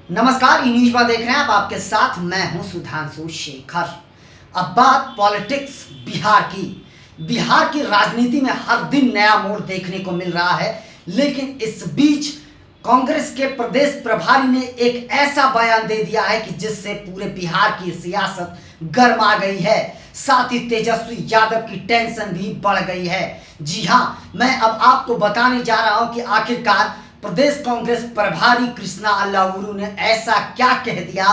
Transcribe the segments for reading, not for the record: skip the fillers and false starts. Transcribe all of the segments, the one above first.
नमस्कार, ई न्यूज देख रहे हैं आप। आपके साथ मैं हूं सुधांशु शेखर। अब बात पॉलिटिक्स बिहार की। बिहार की राजनीति में हर दिन नया मोड़ देखने को मिल रहा है, लेकिन इस बीच कांग्रेस के प्रदेश प्रभारी ने एक ऐसा बयान दे दिया है कि जिससे पूरे बिहार की सियासत गर्मा गई है। साथ ही तेजस्वी यादव की टेंशन भी बढ़ गई है। जी हां, मैं अब आपको बताने जा रहा हूं कि आखिरकार प्रदेश कांग्रेस प्रभारी कृष्णा अल्लाउरू ने ऐसा क्या कह दिया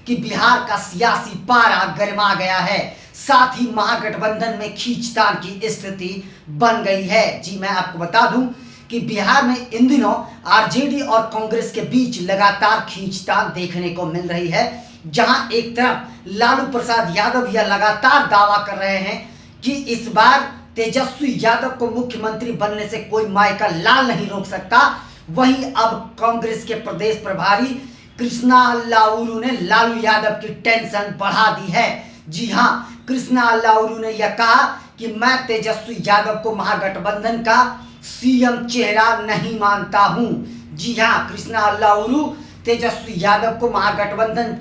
कि बिहार का सियासी पारा गर्मा गया है। साथ ही महागठबंधन में खींचतान की स्थिति बन गई है। जी मैं आपको बता दूं कि बिहार में इन दिनों आरजेडी और कांग्रेस के बीच लगातार खींचतान देखने को मिल रही है, जहां एक तरफ लालू प्रसाद यादव यह लगातार दावा कर रहे हैं कि इस बार तेजस्वी यादव को मुख्यमंत्री बनने से कोई माई का लाल नहीं रोक सकता। वहीं अब कांग्रेस के प्रदेश प्रभारी कृष्णा अल्लाउरू ने लालू यादव की टेंशन बढ़ा दी है। जी हां, कृष्णा अल्लाउरू ने यह कहा कि मैं तेजस्वी यादव को महागठबंधन का सीएम चेहरा नहीं मानता हूं। जी हां, कृष्णा अल्लाउरू तेजस्वी यादव को महागठबंधन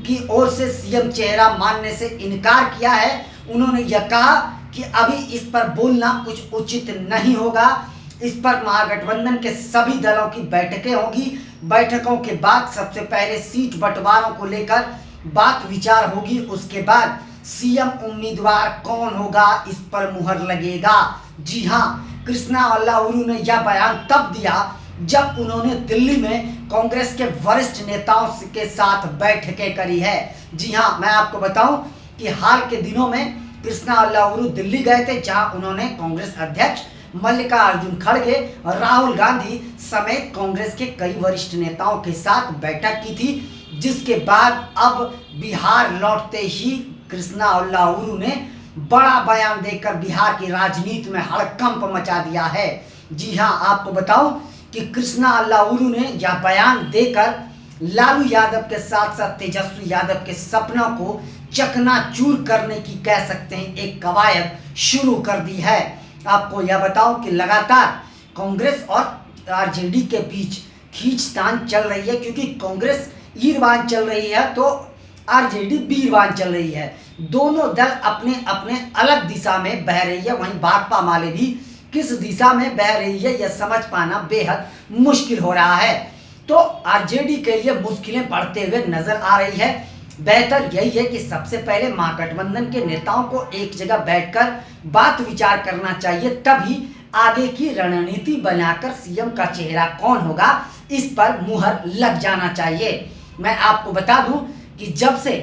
की ओर से सीएम चेहरा मानने से इनकार किया है। उन्होंने यह कहा कि अभी इस पर बोलना कुछ उचित नहीं होगा। इस पर महागठबंधन के सभी दलों की बैठकें होगी। बैठकों के बाद सबसे पहले सीट बंटवारों को लेकर बात विचार होगी। उसके बाद सीएम उम्मीदवार कौन होगा इस पर मुहर लगेगा। जी हां, कृष्णा अल्लाउरू ने यह बयान तब दिया जब उन्होंने दिल्ली में कांग्रेस के वरिष्ठ नेताओं के साथ बैठकें करी है। जी हां, मैं आपको बताऊं कि हाल के दिनों में कृष्णा अल्लाउरू दिल्ली गए थे, जहां उन्होंने कांग्रेस अध्यक्ष मल्लिकार्जुन खड़गे और राहुल गांधी समेत कांग्रेस के कई वरिष्ठ नेताओं के साथ बैठक की थी। जिसके बाद अब बिहार लौटते ही कृष्णा अल्लाउरू ने बड़ा बयान देकर बिहार की राजनीति में हड़कंप मचा दिया है। जी हां, आपको बताऊं कि कृष्णा अल्लाउरू ने यह बयान देकर लालू यादव के साथ साथ तेजस्वी यादव के सपनों को चकनाचूर करने की, कह सकते हैं, एक कवायद शुरू कर दी है। आपको यह बताऊं कि लगातार कांग्रेस और आरजेडी के बीच खींचतान चल रही है, क्योंकि कांग्रेस ईरवान चल रही है तो आरजेडी बीरवान चल रही है। दोनों दल अपने अपने अलग दिशा में बह रही है। वहीं भाकपा माले भी किस दिशा में बह रही है यह समझ पाना बेहद मुश्किल हो रहा है। तो आरजेडी के लिए मुश्किलें बढ़ते हुए नजर आ रही है। बेहतर यही है कि सबसे पहले महागठबंधन के नेताओं को एक जगह बैठकर बात विचार करना चाहिए, तभी आगे की रणनीति बनाकर सीएम का चेहरा कौन होगा इस पर मुहर लग जाना चाहिए। मैं आपको बता दूं कि जब से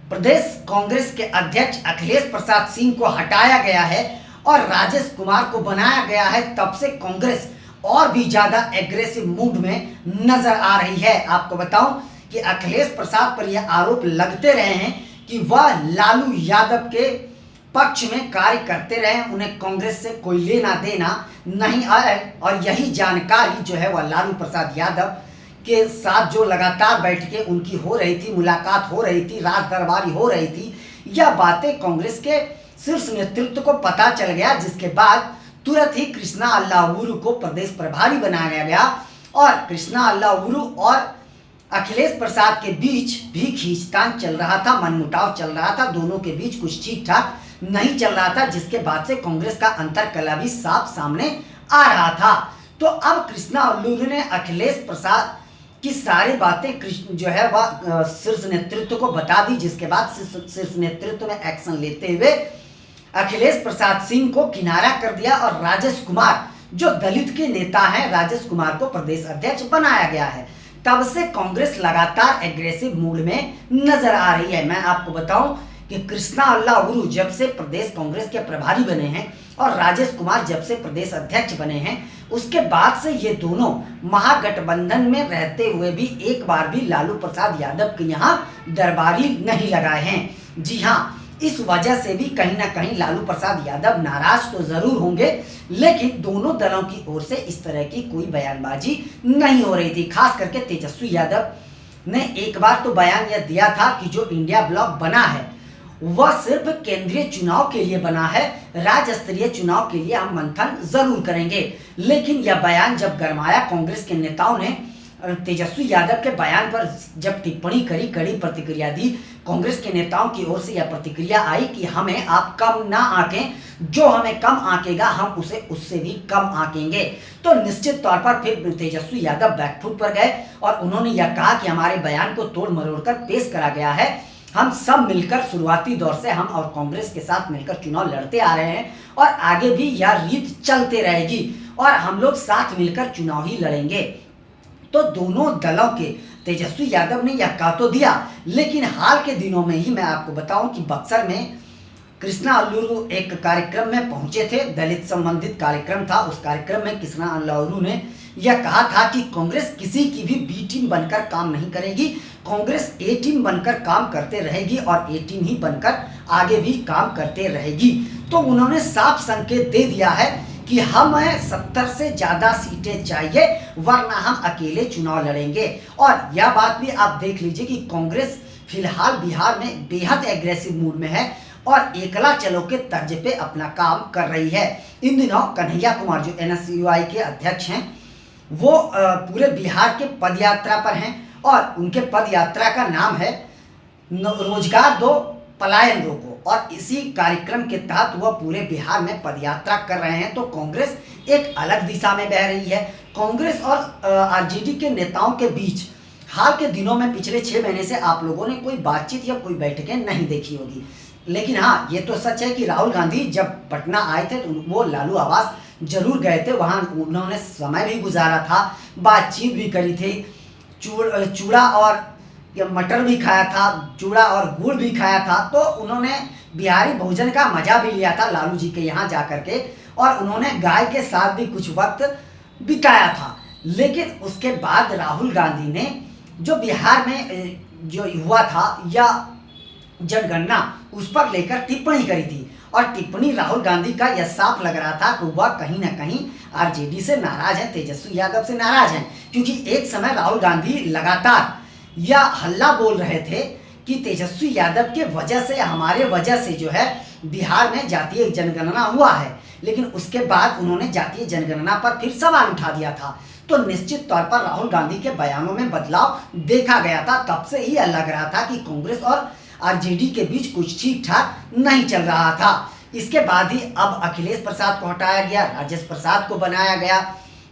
प्रदेश कांग्रेस के अध्यक्ष अखिलेश प्रसाद सिंह को हटाया गया है और राजेश कुमार को बनाया गया है, तब से कांग्रेस और भी ज्यादा एग्रेसिव मूड में नजर आ रही है। आपको बताऊं कि अखिलेश प्रसाद पर यह आरोप लगते रहे हैं कि वह लालू यादव के पक्ष में कार्य करते रहे, उन्हें कांग्रेस से कोई लेना देना नहीं आया। और यही जानकारी जो है वह लालू प्रसाद यादव के साथ जो लगातार बैठकें उनकी हो रही थी, मुलाकात हो रही थी, राज दरबारी हो रही थी, यह बातें कांग्रेस के शीर्ष नेतृत्व को पता चल गया। जिसके बाद तुरंत ही कृष्णा अल्लाउरू को प्रदेश प्रभारी बनाया गया और कृष्णा अल्लाउरू और अखिलेश प्रसाद के बीच भी खींचतान चल रहा था, मनमुटाव चल रहा था, दोनों के बीच कुछ ठीक ठाक नहीं चल रहा था, जिसके बाद से कांग्रेस का अंतरकलह भी साफ सामने आ रहा था। तो अब कृष्णा अल्लाउरू ने अखिलेश प्रसाद की सारी बातें जो है वह शीर्ष नेतृत्व को बता दी, जिसके बाद शीर्ष नेतृत्व ने एक्शन लेते हुए अखिलेश प्रसाद सिंह को किनारा कर दिया और राजेश कुमार, जो दलित के नेता हैं, राजेश कुमार को प्रदेश अध्यक्ष बनाया गया है। तब से कांग्रेस लगातार एग्रेसिव मूड में नजर आ रही है। मैं आपको बताऊं कि कृष्णा अल्लाउरू जब से प्रदेश कांग्रेस के प्रभारी बने हैं और राजेश कुमार जब से प्रदेश अध्यक्ष बने हैं, उसके बाद से ये दोनों महागठबंधन में रहते हुए भी एक बार भी लालू प्रसाद यादव के यहाँ दरबारी नहीं लगाए हैं। जी हाँ, इस वजह से भी कहीं ना कहीं लालू प्रसाद यादव नाराज तो जरूर होंगे, लेकिन दोनों दलों की ओर से इस तरह की कोई बयानबाजी नहीं हो रही थी। खास करके तेजस्वी यादव ने एक बार तो बयान यह दिया था कि जो इंडिया ब्लॉक बना है वह सिर्फ केंद्रीय चुनाव के लिए बना है, राज्य स्तरीय चुनाव के लिए हम मंथन जरूर करेंगे। लेकिन यह बयान जब गरमाया, कांग्रेस के नेताओं ने तेजस्वी यादव के बयान पर जब टिप्पणी करी, कड़ी प्रतिक्रिया दी, कांग्रेस के नेताओं की ओर से यह प्रतिक्रिया आई कि हमें आप कम ना आंकें, जो हमें कम आंकेगा हम उसे उससे भी कम आंकेंगे। तो निश्चित तौर पर फिर तेजस्वी यादव बैकफुट पर गए और उन्होंने यह कहा कि हमारे बयान को तोड़ मरोड़ कर पेश करा गया है। हम सब मिलकर शुरुआती दौर से हम और कांग्रेस के साथ मिलकर चुनाव लड़ते आ रहे हैं और आगे भी यह रीत चलते रहेगी और हम लोग साथ मिलकर चुनाव ही लड़ेंगे। तो दोनों दलों के तेजस्वी यादव ने यह कहा तो दिया, लेकिन हाल के दिनों में ही मैं आपको बताऊं कि बक्सर में कृष्णा अल्लूरू एक कार्यक्रम में पहुंचे थे, दलित संबंधित कार्यक्रम था। उस कार्यक्रम में कृष्णा अल्लूरू ने यह कहा था कि कांग्रेस किसी की भी बी टीम बनकर काम नहीं करेगी, कांग्रेस ए टीम बनकर काम करते रहेगी और ए टीम ही बनकर आगे भी काम करते रहेगी। तो उन्होंने साफ संकेत दे दिया है कि हमें 70 से ज़्यादा सीटें चाहिए, वरना हम अकेले चुनाव लड़ेंगे। और यह बात भी आप देख लीजिए कि कांग्रेस फिलहाल बिहार में बेहद एग्रेसिव मूड में है और एकला चलो के तर्ज पे अपना काम कर रही है। इन दिनों कन्हैया कुमार जो NSUI के अध्यक्ष हैं, वो पूरे बिहार के पद यात्रा पर हैं और उनके पद यात्रा का नाम है रोजगार दो पलायन रोको, और इसी कार्यक्रम के तहत वह पूरे बिहार में पदयात्रा कर रहे हैं। तो कांग्रेस एक अलग दिशा में बह रही है। कांग्रेस और आरजेडी के नेताओं के बीच हाल के दिनों में पिछले 6 महीने से आप लोगों ने कोई बातचीत या कोई बैठकें नहीं देखी होगी, लेकिन हाँ, ये तो सच है कि राहुल गांधी जब पटना आए थे तो वो लालू आवास जरूर गए थे, वहाँ उन्होंने समय भी गुजारा था, बातचीत भी करी थी, चूड़ा और मटर भी खाया था, चूड़ा और गुड़ भी खाया था। तो उन्होंने बिहारी भोजन का मजा भी लिया था लालू जी के यहाँ जा करके, और उन्होंने गाय के साथ भी कुछ वक्त बिताया था। लेकिन उसके बाद राहुल गांधी ने जो बिहार में जो हुआ था या जनगणना, उस पर लेकर टिप्पणी करी थी, और टिप्पणी राहुल गांधी का यह साफ लग रहा था कि वह कहीं ना कहीं आरजेडी से नाराज है, तेजस्वी यादव से नाराज हैं, क्योंकि एक समय राहुल गांधी लगातार यह हल्ला बोल रहे थे कि तेजस्वी यादव के वजह से, हमारे वजह से जो है बिहार में जातीय जनगणना हुआ है, लेकिन उसके बाद उन्होंने जातीय जनगणना पर फिर सवाल उठा दिया था। तो निश्चित तौर पर राहुल गांधी के बयानों में बदलाव देखा गया था। तब से ही लग रहा था कि कांग्रेस और आरजेडी के बीच कुछ ठीक ठाक नहीं चल रहा था। इसके बाद ही अब अखिलेश प्रसाद को हटाया गया, राजेश प्रसाद को बनाया गया,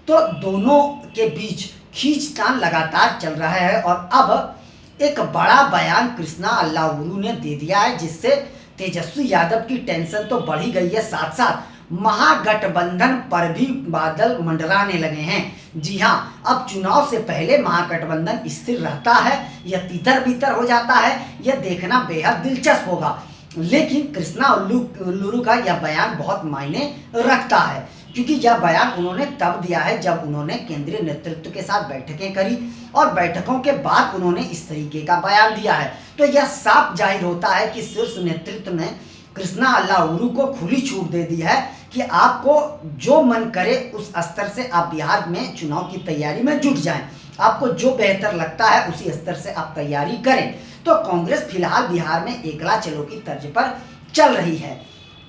तो दोनों के बीच खींचतान लगातार चल रहा है। और अब एक बड़ा बयान कृष्णा अल्लूरू ने दे दिया है, जिससे तेजस्वी यादव की टेंशन तो बढ़ी गई है, साथ साथ महागठबंधन पर भी बादल मंडराने लगे हैं। जी हां, अब चुनाव से पहले महागठबंधन स्थिर रहता है या तितर बितर हो जाता है, यह देखना बेहद दिलचस्प होगा। लेकिन कृष्णा अल्लूरू का यह बयान बहुत मायने रखता है, क्योंकि यह बयान उन्होंने तब दिया है जब उन्होंने केंद्रीय नेतृत्व के साथ बैठकें करी, और बैठकों के बाद उन्होंने इस तरीके का बयान दिया है। तो यह साफ जाहिर होता है कि शीर्ष नेतृत्व ने कृष्णा अल्लूरू को खुली छूट दे दी है कि आपको जो मन करे उस स्तर से आप बिहार में चुनाव की तैयारी में जुट जाएं, आपको जो बेहतर लगता है उसी स्तर से आप तैयारी करें। तो कांग्रेस फिलहाल बिहार में एकला चलो की तर्ज पर चल रही है।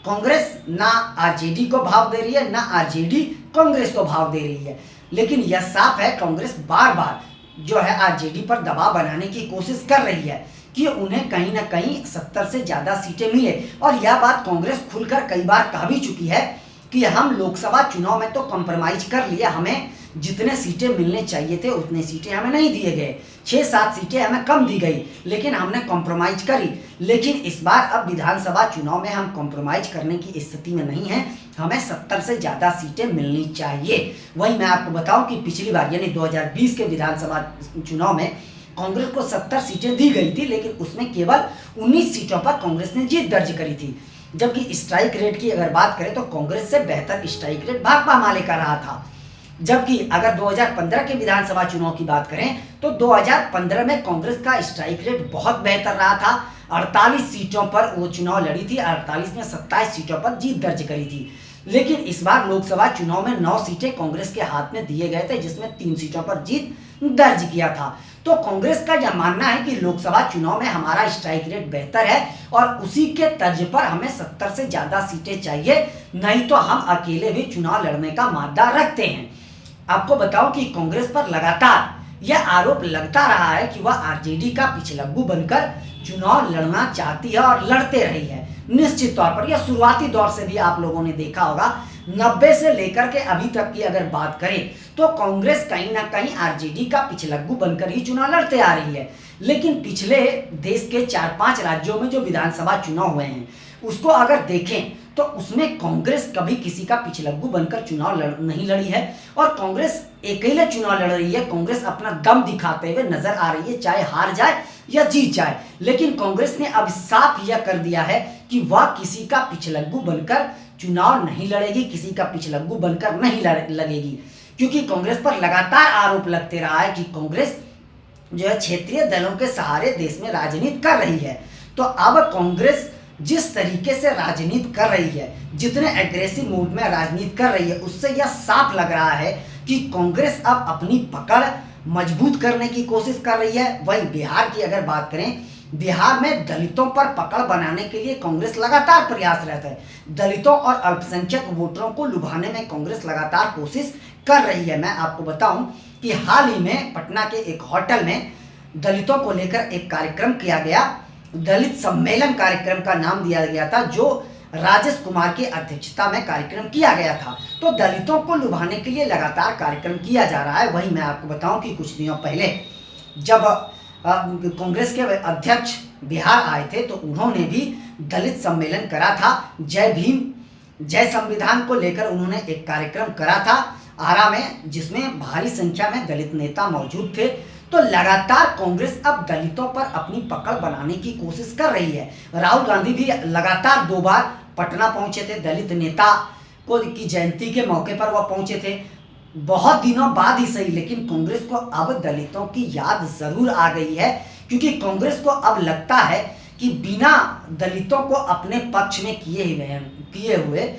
कांग्रेस ना आरजेडी को भाव दे रही है, ना आरजेडी कांग्रेस को भाव दे रही है, लेकिन यह साफ है कांग्रेस बार बार जो है आरजेडी पर दबाव बनाने की कोशिश कर रही है कि उन्हें कहीं ना कहीं 70 से ज़्यादा सीटें मिले। और यह बात कांग्रेस खुलकर कई बार कह भी चुकी है कि हम लोकसभा चुनाव में तो कॉम्प्रोमाइज़ कर लिया, हमें जितने सीटें मिलने चाहिए थे उतने सीटें हमें नहीं दिए गए, 6-7 सीटें हमें कम दी गई, लेकिन हमने कॉम्प्रोमाइज़ करी। लेकिन इस बार अब विधानसभा चुनाव में हम कॉम्प्रोमाइज़ करने की स्थिति में नहीं हैं, हमें 70 से ज़्यादा सीटें मिलनी चाहिए। वहीं मैं आपको बताऊं कि पिछली बार यानी 2020 के विधानसभा चुनाव में कांग्रेस को 70 सीटें दी गई थी, लेकिन उसमें केवल 19 सीटों पर कांग्रेस ने जीत दर्ज करी थी। जबकि स्ट्राइक रेट की अगर बात करें तो कांग्रेस से बेहतर स्ट्राइक रेट भाकपा माले का रहा था। जबकि अगर 2015 के विधानसभा चुनाव की बात करें तो 2015 में कांग्रेस का स्ट्राइक रेट बहुत बेहतर रहा था। 48 सीटों पर वो चुनाव लड़ी थी, 48 में 27 सीटों पर जीत दर्ज करी थी। लेकिन इस बार लोकसभा चुनाव में 9 सीटें कांग्रेस के हाथ में दिए गए थे, जिसमें 3 सीटों पर जीत दर्ज किया था। तो कांग्रेस का यह मानना है कि लोकसभा चुनाव में हमारा स्ट्राइक रेट बेहतर है और उसी के तर्ज पर हमें 70 से ज़्यादा सीटें चाहिए, नहीं तो हम अकेले भी चुनाव लड़ने का मादा रखते हैं। आपको बताऊं कि कांग्रेस पर लगातार यह आरोप लगता रहा है कि वह आरजेडी का पिछलग्गू बनकर चुनाव लड़ना चाहती है और लड़ते रही है। निश्चित तौर पर यह शुरुआती दौर से भी आप लोगों ने देखा होगा, 90 से लेकर के अभी तक की अगर बात करें तो कांग्रेस कहीं ना कहीं आरजेडी का पिछलग्गू बनकर ही चुनाव लड़ते आ रही है। लेकिन पिछले देश के 4-5 राज्यों में जो विधानसभा चुनाव हुए हैं उसको अगर देखें तो उसमें कांग्रेस कभी किसी का पिछलग्गू बनकर चुनाव नहीं लड़ी है और कांग्रेस अकेले चुनाव लड़ रही है। कांग्रेस अपना दम दिखाते हुए नजर आ रही है, चाहे हार जाए या जीत जाए। लेकिन कांग्रेस ने अब साफ यह कर दिया है कि वह किसी का पिछलग्गू बनकर चुनाव नहीं लड़ेगी, किसी का पिछलग्गू बनकर नहीं लगेगी, क्योंकि कांग्रेस पर लगातार आरोप लगते रहा है कि कांग्रेस जो है क्षेत्रीय दलों के सहारे देश में राजनीति कर रही है। तो अब कांग्रेस जिस तरीके से राजनीति कर रही है, जितने एग्रेसिव मूड में राजनीति कर रही है, उससे यह साफ लग रहा है कि कांग्रेस अब अपनी पकड़ मजबूत करने की कोशिश कर रही है। वहीं बिहार की अगर बात करें, बिहार में दलितों पर पकड़ बनाने के लिए कांग्रेस लगातार प्रयासरत है। दलितों और अल्पसंख्यक वोटरों को लुभाने में कांग्रेस लगातार कोशिश कर रही है। मैं आपको बताऊं कि हाल ही में पटना के एक होटल में दलितों को लेकर एक कार्यक्रम किया गया, दलित सम्मेलन कार्यक्रम का नाम दिया गया था, जो राजेश कुमार की अध्यक्षता में कार्यक्रम किया गया था। तो दलितों को लुभाने के लिए लगातार कार्यक्रम किया जा रहा है। वहीं मैं आपको बताऊं कि कुछ दिनों पहले जब कांग्रेस के अध्यक्ष बिहार आए थे तो उन्होंने भी दलित सम्मेलन करा था। जय भीम जय संविधान को लेकर उन्होंने एक कार्यक्रम करा था आरा में, जिसमें भारी संख्या में दलित नेता मौजूद थे। तो लगातार कांग्रेस अब दलितों पर अपनी पकड़ बनाने की कोशिश कर रही है। राहुल गांधी भी लगातार 2 बार पटना पहुंचे थे, दलित नेता को की जयंती के मौके पर वह पहुंचे थे, बहुत दिनों बाद ही सही। लेकिन कांग्रेस को अब दलितों की याद जरूर आ गई है, क्योंकि कांग्रेस को अब लगता है कि बिना दलितों को अपने पक्ष में किए हुए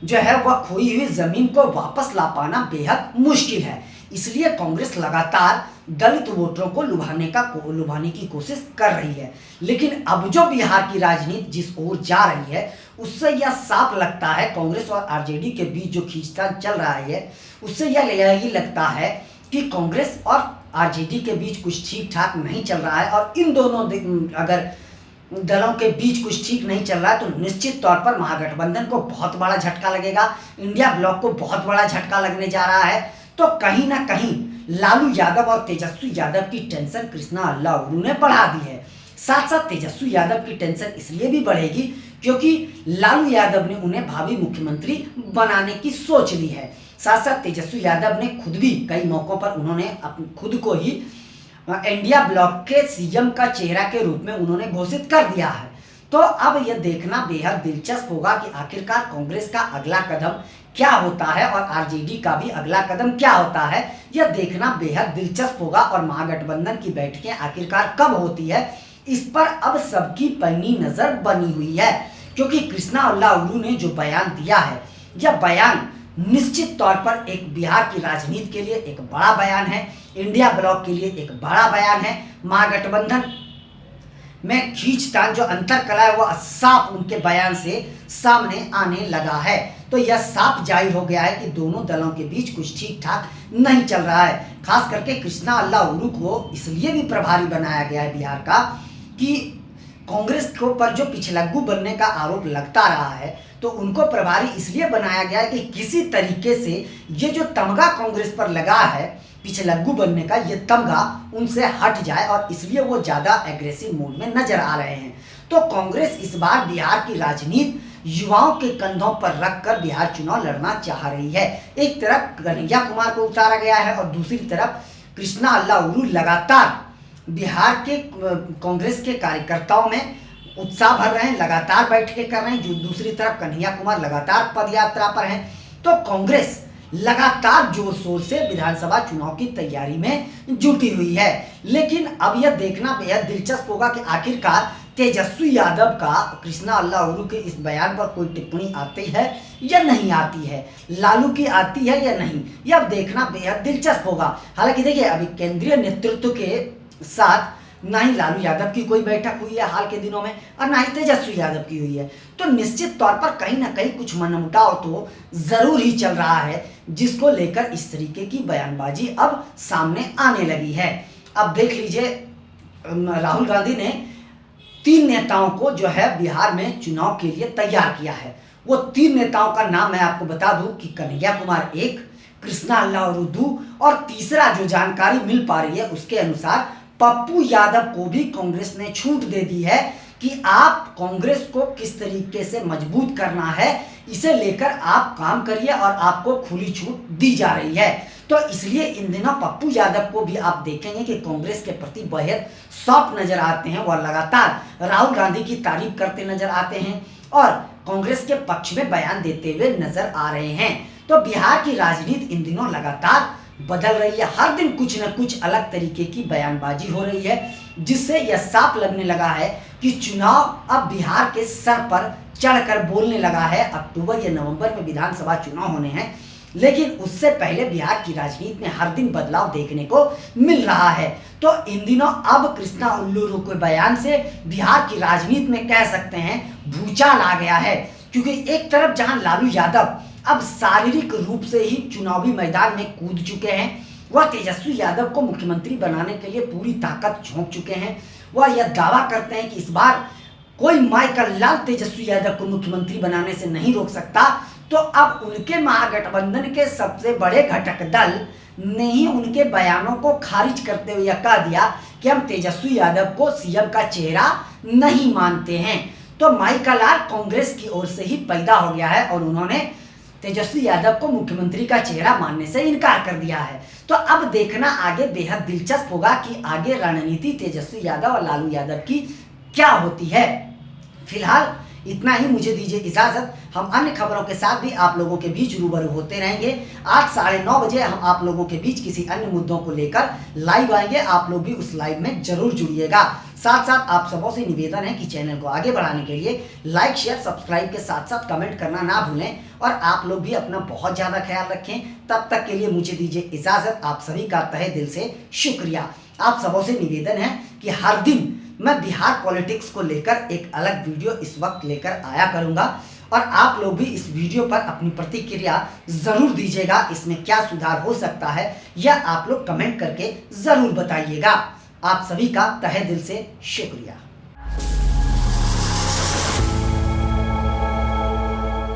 जो है वह खोई हुई जमीन को वापस ला पाना बेहद मुश्किल है। इसलिए कांग्रेस लगातार दलित वोटरों को लुभाने की कोशिश कर रही है। लेकिन अब जो बिहार की राजनीति जिस ओर जा रही है उससे यह साफ लगता है, कांग्रेस और आरजेडी के बीच जो खींचतान चल रहा है उससे यही लगता है कि कांग्रेस और आरजेडी के बीच कुछ ठीक ठाक नहीं चल रहा है। और इन दोनों अगर दलों के बीच कुछ ठीक नहीं चल रहा है तो निश्चित तौर पर महागठबंधन को बहुत बड़ा झटका लगेगा, इंडिया ब्लॉक को बहुत बड़ा झटका लगने जा रहा है। तो कहीं ना कहीं लालू यादव और तेजस्वी यादव की टेंशन कृष्णा अल्लाउरू ने बढ़ा दी है। साथ साथ तेजस्वी यादव की टेंशन इसलिए भी बढ़ेगी क्योंकि लालू यादव ने उन्हें भावी मुख्यमंत्री बनाने की सोच ली है। साथ साथ तेजस्वी यादव ने खुद भी कई मौकों पर उन्होंने खुद को ही इंडिया ब्लॉक के सीएम का चेहरा के रूप में उन्होंने घोषित कर दिया है। तो अब यह देखना बेहद दिलचस्प होगा कि आखिरकार कांग्रेस का अगला कदम क्या होता है और आरजेडी का भी अगला कदम क्या होता है, यह देखना बेहद दिलचस्प होगा। और महागठबंधन की बैठकें आखिरकार कब होती है इस पर अब सबकी पैनी नजर बनी हुई है, क्योंकि कृष्णा अल्लाउरू ने जो बयान दिया है यह बयान निश्चित तौर पर एक बिहार की राजनीति के लिए एक बड़ा बयान है, इंडिया ब्लॉक के लिए एक बड़ा बयान है। महागठबंधन में खींचतान जो अंतर कला है वह साफ उनके बयान से सामने आने लगा है। तो यह साफ जाहिर हो गया है कि दोनों दलों के बीच कुछ ठीक ठाक नहीं चल रहा है। खास करके कृष्णा अल्लाउरू को इसलिए भी प्रभारी बनाया गया है बिहार का कि कांग्रेस को पर जो पिछलग्गू बनने का आरोप लगता रहा है तो उनको प्रभारी इसलिए बनाया गया है कि किसी तरीके से ये जो तमगा कांग्रेस पर लगा है पिछलग्गू बनने का, ये तमगा उनसे हट जाए, और इसलिए वो ज़्यादा एग्रेसिव मूड में नजर आ रहे हैं। तो कांग्रेस इस बार बिहार की राजनीति युवाओं के कंधों पर रखकर बिहार चुनाव लड़ना चाह रही है। एक तरफ कन्हैया कुमार को उतारा गया है और दूसरी तरफ कृष्णा अल्लाउरू लगातार बिहार के कांग्रेस के कार्यकर्ताओं में उत्साह भर रहे हैं, लगातार बैठकें कर रहे हैं। जो दूसरी तरफ कन्हैया कुमार लगातार पदयात्रा पर हैं। तो कांग्रेस लगातार जोर शोर से विधानसभा चुनाव की तैयारी में जुटी हुई है। लेकिन अब यह देखना बेहद दिलचस्प होगा कि आखिरकार तेजस्वी यादव का कृष्णा अल्लाउरू के इस बयान पर कोई टिप्पणी आती है या नहीं आती है, लालू की आती है या नहीं, यह देखना बेहद दिलचस्प होगा। हालांकि देखिए अभी केंद्रीय नेतृत्व के साथ ना ही लालू यादव की कोई बैठक हुई है हाल के दिनों में और ना ही तेजस्वी यादव की हुई है। तो निश्चित तौर पर कहीं ना कहीं कुछ मनमुटाव तो जरूर ही चल रहा है, जिसको लेकर इस तरीके की बयानबाजी अब सामने आने लगी है। अब देख लीजिए, राहुल गांधी ने 3 नेताओं को जो है बिहार में चुनाव के लिए तैयार किया है। वो 3 नेताओं का नाम मैं आपको बता दूं कि कन्हैया कुमार एक, कृष्णा लाल उर्दू और तीसरा जो जानकारी मिल पा रही है उसके अनुसार पप्पू यादव को भी कांग्रेस ने छूट दे दी है कि आप कांग्रेस को किस तरीके से मजबूत करना है, इसे लेकर आप काम करिए और आपको खुली छूट दी जा रही है। तो इसलिए इन दिनों पप्पू यादव को भी आप देखेंगे कि कांग्रेस के प्रति बेहद सॉफ्ट नजर आते हैं। वह लगातार राहुल गांधी की तारीफ करते नजर आते हैं और कांग्रेस के पक्ष में बयान देते हुए नजर आ रहे हैं। तो बिहार की राजनीति इन दिनों लगातार बदल रही है, हर दिन कुछ न कुछ अलग तरीके की बयानबाजी हो रही है, जिससे यह साफ लगने लगा है कि चुनाव अब बिहार के सर पर चढ़कर बोलने लगा है। अक्टूबर या नवंबर में विधानसभा चुनाव होने हैं, लेकिन उससे पहले बिहार की राजनीति में हर दिन बदलाव देखने को मिल रहा है। तो इन दिनों अब कृष्णा उल्लूरू के बयान से बिहार की राजनीति में कह सकते हैं भूचाल आ गया है, क्योंकि एक तरफ जहां लालू यादव अब शारीरिक रूप से ही चुनावी मैदान में कूद चुके हैं, वह तेजस्वी यादव को मुख्यमंत्री बनाने के लिए पूरी ताकत झोंक चुके हैं। वह यह दावा करते हैं कि इस बार कोई माइकल लाल तेजस्वी यादव को मुख्यमंत्री बनाने से नहीं रोक सकता। तो अब उनके महागठबंधन के सबसे बड़े घटक दल ने ही उनके बयानों को खारिज करते हुए कह दिया कि हम तेजस्वी यादव को सीएम का चेहरा नहीं मानते हैं। तो माइकल लाल कांग्रेस की ओर से ही पैदा हो गया है और उन्होंने तेजस्वी यादव को मुख्यमंत्री का चेहरा मानने से इनकार कर दिया है। तो अब देखना आगे बेहद दिलचस्प होगा कि आगे रणनीति तेजस्वी यादव और लालू यादव की क्या होती है। फिलहाल इतना ही, मुझे दीजिए इजाजत। हम अन्य खबरों के साथ भी आप लोगों के बीच रूबरू होते रहेंगे। आज 9:30 बजे हम आप लोगों के बीच किसी अन्य मुद्दों को लेकर लाइव आएंगे। आप लोग भी उस लाइव में जरूर जुड़िएगा। साथ साथ आप सबों से निवेदन है कि चैनल को आगे बढ़ाने के लिए लाइक शेयर सब्सक्राइब के साथ साथ कमेंट करना ना भूलें और आप लोग भी अपना बहुत ज़्यादा ख्याल रखें। तब तक के लिए मुझे दीजिए इजाज़त। आप सभी का तहे दिल से शुक्रिया। आप सबों से निवेदन है कि हर दिन मैं बिहार पॉलिटिक्स को लेकर एक अलग वीडियो इस वक्त लेकर आया करूंगा और आप लोग भी इस वीडियो पर अपनी प्रतिक्रिया ज़रूर दीजिएगा। इसमें क्या सुधार हो सकता है यह आप लोग कमेंट करके ज़रूर बताइएगा। आप सभी का तहे दिल से शुक्रिया।